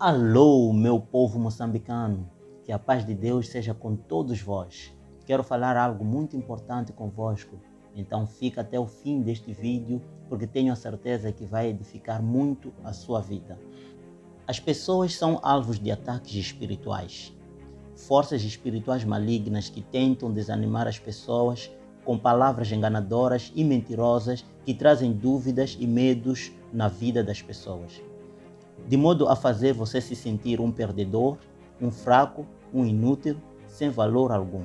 Alô, meu povo moçambicano, que a paz de Deus seja com todos vós. Quero falar algo muito importante convosco, então fica até o fim deste vídeo, porque tenho a certeza que vai edificar muito a sua vida. As pessoas são alvos de ataques espirituais, forças espirituais malignas que tentam desanimar as pessoas com palavras enganadoras e mentirosas que trazem dúvidas e medos na vida das pessoas, de modo a fazer você se sentir um perdedor, um fraco, um inútil, sem valor algum.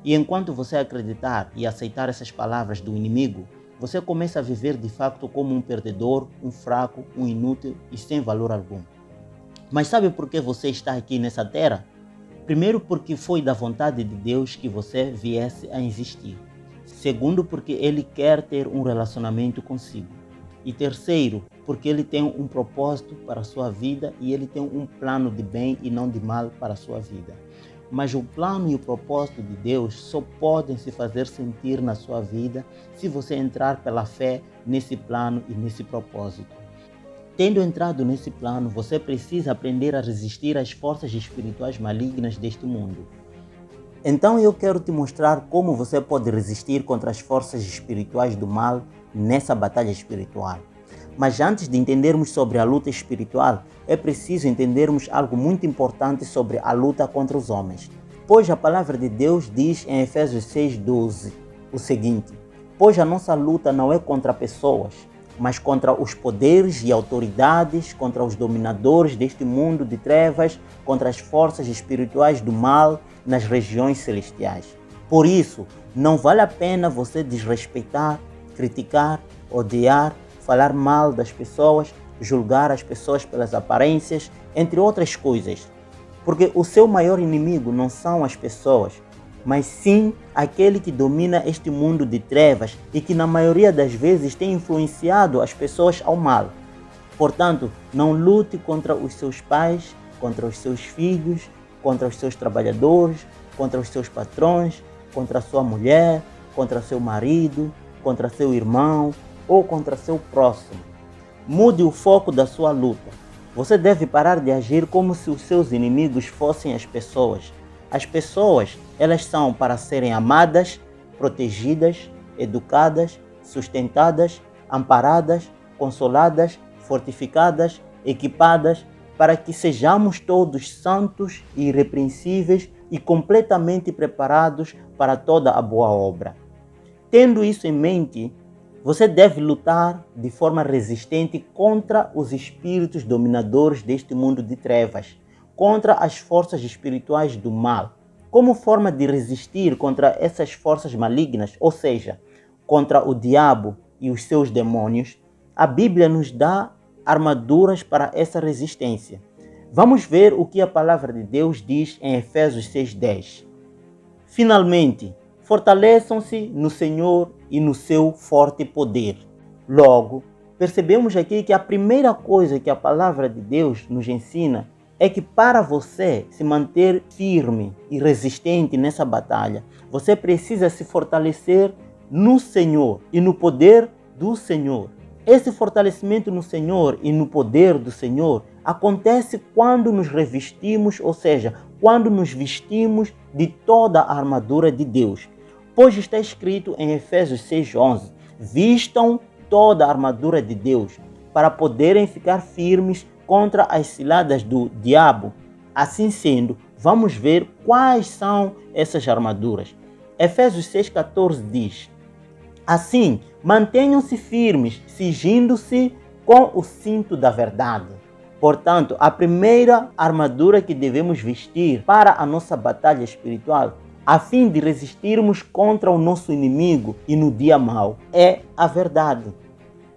E enquanto você acreditar e aceitar essas palavras do inimigo, você começa a viver de fato como um perdedor, um fraco, um inútil e sem valor algum. Mas sabe por que você está aqui nessa terra? Primeiro, porque foi da vontade de Deus que você viesse a existir. Segundo, porque Ele quer ter um relacionamento consigo. E terceiro, porque Ele tem um propósito para a sua vida e Ele tem um plano de bem e não de mal para a sua vida. Mas o plano e o propósito de Deus só podem se fazer sentir na sua vida se você entrar pela fé nesse plano e nesse propósito. Tendo entrado nesse plano, você precisa aprender a resistir às forças espirituais malignas deste mundo. Então eu quero te mostrar como você pode resistir contra as forças espirituais do mal nessa batalha espiritual. Mas antes de entendermos sobre a luta espiritual, é preciso entendermos algo muito importante sobre a luta contra os homens. Pois a palavra de Deus diz em Efésios 6:12 o seguinte: pois a nossa luta não é contra pessoas, mas contra os poderes e autoridades, contra os dominadores deste mundo de trevas, contra as forças espirituais do mal nas regiões celestiais. Por isso, não vale a pena você desrespeitar, criticar, odiar, falar mal das pessoas, julgar as pessoas pelas aparências, entre outras coisas. Porque o seu maior inimigo não são as pessoas, mas sim aquele que domina este mundo de trevas e que na maioria das vezes tem influenciado as pessoas ao mal. Portanto, não lute contra os seus pais, contra os seus filhos, contra os seus trabalhadores, contra os seus patrões, contra a sua mulher, contra seu marido, contra seu irmão ou contra seu próximo. Mude o foco da sua luta. Você deve parar de agir como se os seus inimigos fossem as pessoas. As pessoas, elas são para serem amadas, protegidas, educadas, sustentadas, amparadas, consoladas, fortificadas, equipadas, para que sejamos todos santos e irrepreensíveis e completamente preparados para toda a boa obra. Tendo isso em mente, você deve lutar de forma resistente contra os espíritos dominadores deste mundo de trevas, contra as forças espirituais do mal. Como forma de resistir contra essas forças malignas, ou seja, contra o diabo e os seus demônios, a Bíblia nos dá armaduras para essa resistência. Vamos ver o que a palavra de Deus diz em Efésios 6:10. Finalmente, fortaleçam-se no Senhor e no seu forte poder. Logo, percebemos aqui que a primeira coisa que a palavra de Deus nos ensina é que para você se manter firme e resistente nessa batalha, você precisa se fortalecer no Senhor e no poder do Senhor. Esse fortalecimento no Senhor e no poder do Senhor acontece quando nos revestimos, ou seja, quando nos vestimos de toda a armadura de Deus. Pois está escrito em Efésios 6:11, vistam toda a armadura de Deus para poderem ficar firmes contra as ciladas do diabo. Assim sendo, vamos ver quais são essas armaduras. Efésios 6:14 diz: assim, mantenham-se firmes, cingindo-se com o cinto da verdade. Portanto, a primeira armadura que devemos vestir para a nossa batalha espiritual, a fim de resistirmos contra o nosso inimigo e no dia mau, é a verdade.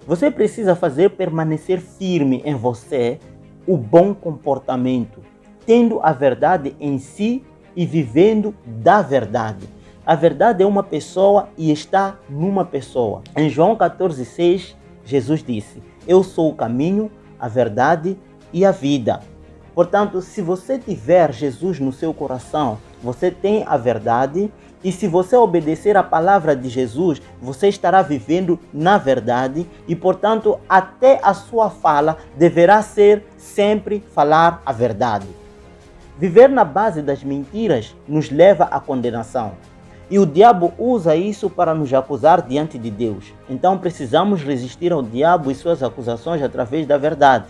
Você precisa fazer permanecer firme em você o bom comportamento, tendo a verdade em si e vivendo da verdade. A verdade é uma pessoa e está numa pessoa. Em João 14:6, Jesus disse: eu sou o caminho, a verdade e a vida. Portanto, se você tiver Jesus no seu coração, você tem a verdade, e se você obedecer à palavra de Jesus, você estará vivendo na verdade e, portanto, até a sua fala deverá ser sempre falar a verdade. Viver na base das mentiras nos leva à condenação. E o diabo usa isso para nos acusar diante de Deus. Então precisamos resistir ao diabo e suas acusações através da verdade.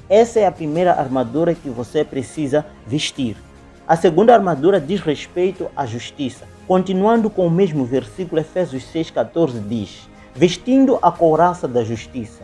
Essa é a primeira armadura que você precisa vestir. A segunda armadura diz respeito à justiça. Continuando com o mesmo versículo, Efésios 6,14 diz: vestindo a couraça da justiça.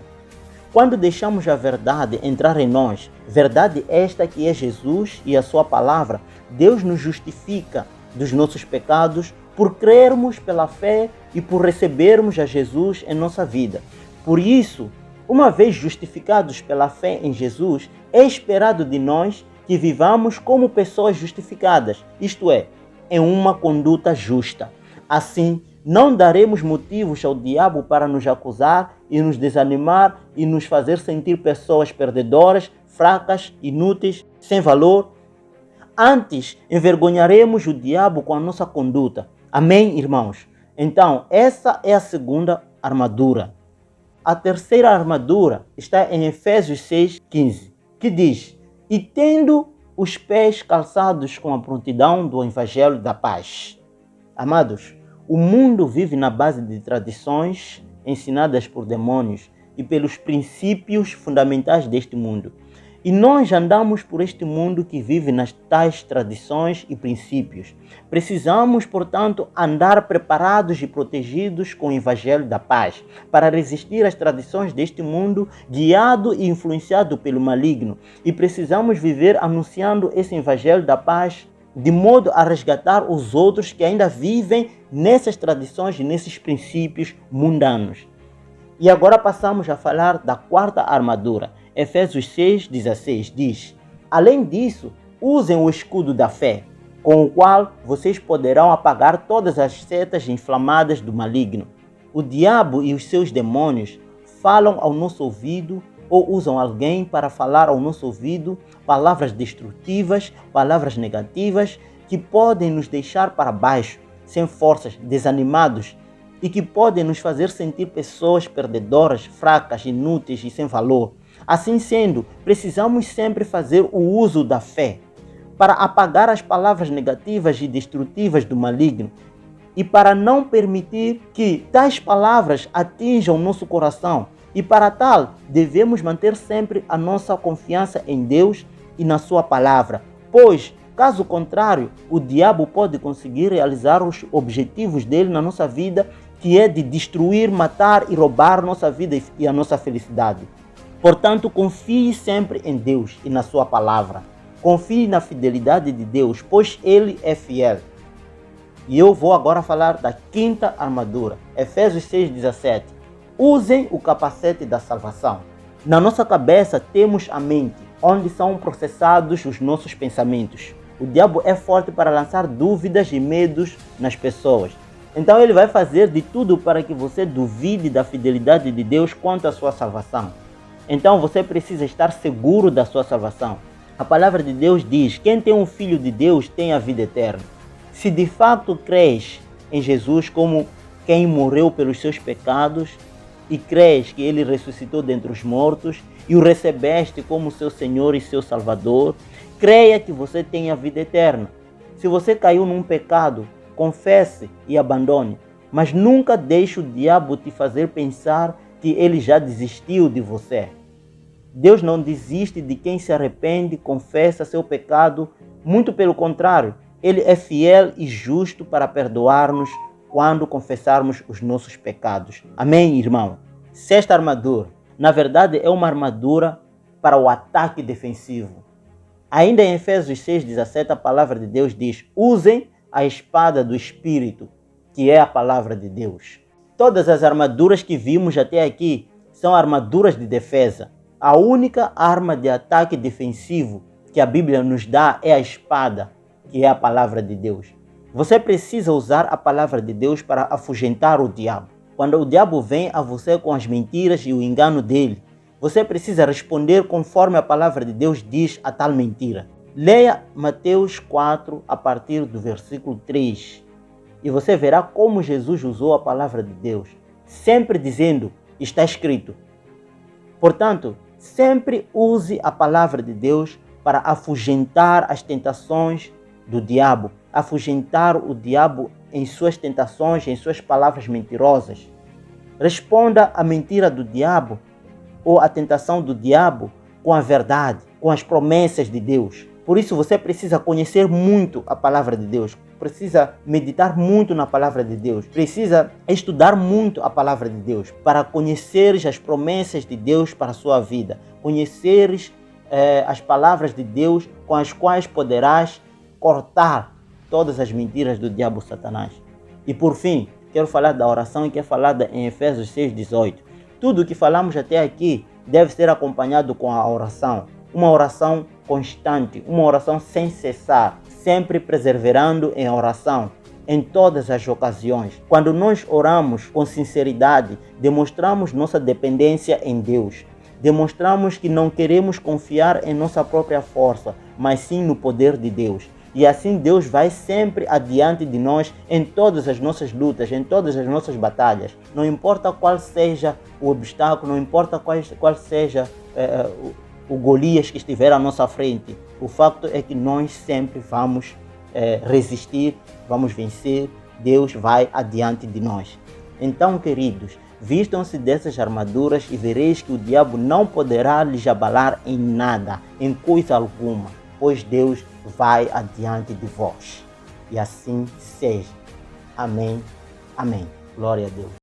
Quando deixamos a verdade entrar em nós, verdade esta que é Jesus e a sua palavra, Deus nos justifica dos nossos pecados por crermos pela fé e por recebermos a Jesus em nossa vida. Por isso, uma vez justificados pela fé em Jesus, é esperado de nós que vivamos como pessoas justificadas, isto é, em uma conduta justa. Assim, não daremos motivos ao diabo para nos acusar e nos desanimar e nos fazer sentir pessoas perdedoras, fracas, inúteis, sem valor. Antes, envergonharemos o diabo com a nossa conduta. Amém, irmãos? Então, essa é a segunda armadura. A terceira armadura está em Efésios 6,15, que diz: e tendo os pés calçados com a prontidão do Evangelho da paz. Amados, o mundo vive na base de tradições ensinadas por demônios e pelos princípios fundamentais deste mundo. E nós andamos por este mundo que vive nas tais tradições e princípios. Precisamos, portanto, andar preparados e protegidos com o Evangelho da paz, para resistir às tradições deste mundo, guiado e influenciado pelo maligno. E precisamos viver anunciando esse Evangelho da paz, de modo a resgatar os outros que ainda vivem nessas tradições e nesses princípios mundanos. E agora passamos a falar da quarta armadura. Efésios 6,16 diz: além disso, usem o escudo da fé, com o qual vocês poderão apagar todas as setas inflamadas do maligno. O diabo e os seus demônios falam ao nosso ouvido ou usam alguém para falar ao nosso ouvido palavras destrutivas, palavras negativas, que podem nos deixar para baixo, sem forças, desanimados, e que podem nos fazer sentir pessoas perdedoras, fracas, inúteis e sem valor. Assim sendo, precisamos sempre fazer o uso da fé para apagar as palavras negativas e destrutivas do maligno e para não permitir que tais palavras atinjam nosso coração. E para tal, devemos manter sempre a nossa confiança em Deus e na sua palavra, pois, caso contrário, o diabo pode conseguir realizar os objetivos dele na nossa vida, que é de destruir, matar e roubar nossa vida e a nossa felicidade. Portanto, confie sempre em Deus e na sua palavra. Confie na fidelidade de Deus, pois Ele é fiel. E eu vou agora falar da quinta armadura. Efésios 6,17. Usem o capacete da salvação. Na nossa cabeça temos a mente, onde são processados os nossos pensamentos. O diabo é forte para lançar dúvidas e medos nas pessoas. Então ele vai fazer de tudo para que você duvide da fidelidade de Deus quanto à sua salvação. Então você precisa estar seguro da sua salvação. A palavra de Deus diz: quem tem um filho de Deus tem a vida eterna. Se de fato crês em Jesus como quem morreu pelos seus pecados e crês que ele ressuscitou dentre os mortos e o recebeste como seu Senhor e seu Salvador, creia que você tem a vida eterna. Se você caiu num pecado, confesse e abandone, mas nunca deixe o diabo te fazer pensar que ele já desistiu de você. Deus não desiste de quem se arrepende, confessa seu pecado. Muito pelo contrário, Ele é fiel e justo para perdoar-nos quando confessarmos os nossos pecados. Amém, irmão? Sexta armadura. Na verdade, é uma armadura para o ataque defensivo. Ainda em Efésios 6,17, a palavra de Deus diz: usem a espada do Espírito, que é a palavra de Deus. Todas as armaduras que vimos até aqui são armaduras de defesa. A única arma de ataque defensivo que a Bíblia nos dá é a espada, que é a palavra de Deus. Você precisa usar a palavra de Deus para afugentar o diabo. Quando o diabo vem a você com as mentiras e o engano dele, você precisa responder conforme a palavra de Deus diz a tal mentira. Leia Mateus 4 a partir do versículo 3 e você verá como Jesus usou a palavra de Deus, sempre dizendo, está escrito. Portanto, sempre use a palavra de Deus para afugentar as tentações do diabo, afugentar o diabo em suas tentações, em suas palavras mentirosas. Responda à mentira do diabo ou à tentação do diabo com a verdade, com as promessas de Deus. Por isso você precisa conhecer muito a palavra de Deus, precisa meditar muito na palavra de Deus, precisa estudar muito a palavra de Deus para conheceres as promessas de Deus para a sua vida, conheceres as palavras de Deus com as quais poderás cortar todas as mentiras do diabo Satanás. E por fim, quero falar da oração que é falada em Efésios 6:18. Tudo o que falamos até aqui deve ser acompanhado com a oração. Uma oração constante, uma oração sem cessar, sempre perseverando em oração, em todas as ocasiões. Quando nós oramos com sinceridade, demonstramos nossa dependência em Deus. Demonstramos que não queremos confiar em nossa própria força, mas sim no poder de Deus. E assim Deus vai sempre adiante de nós em todas as nossas lutas, em todas as nossas batalhas. Não importa qual seja o obstáculo, não importa qual seja o Golias que estiver à nossa frente. O facto é que nós sempre vamos resistir, vamos vencer. Deus vai adiante de nós. Então, queridos, vistam-se dessas armaduras e vereis que o diabo não poderá lhes abalar em nada, em coisa alguma, pois Deus vai adiante de vós. E assim seja. Amém. Amém. Glória a Deus.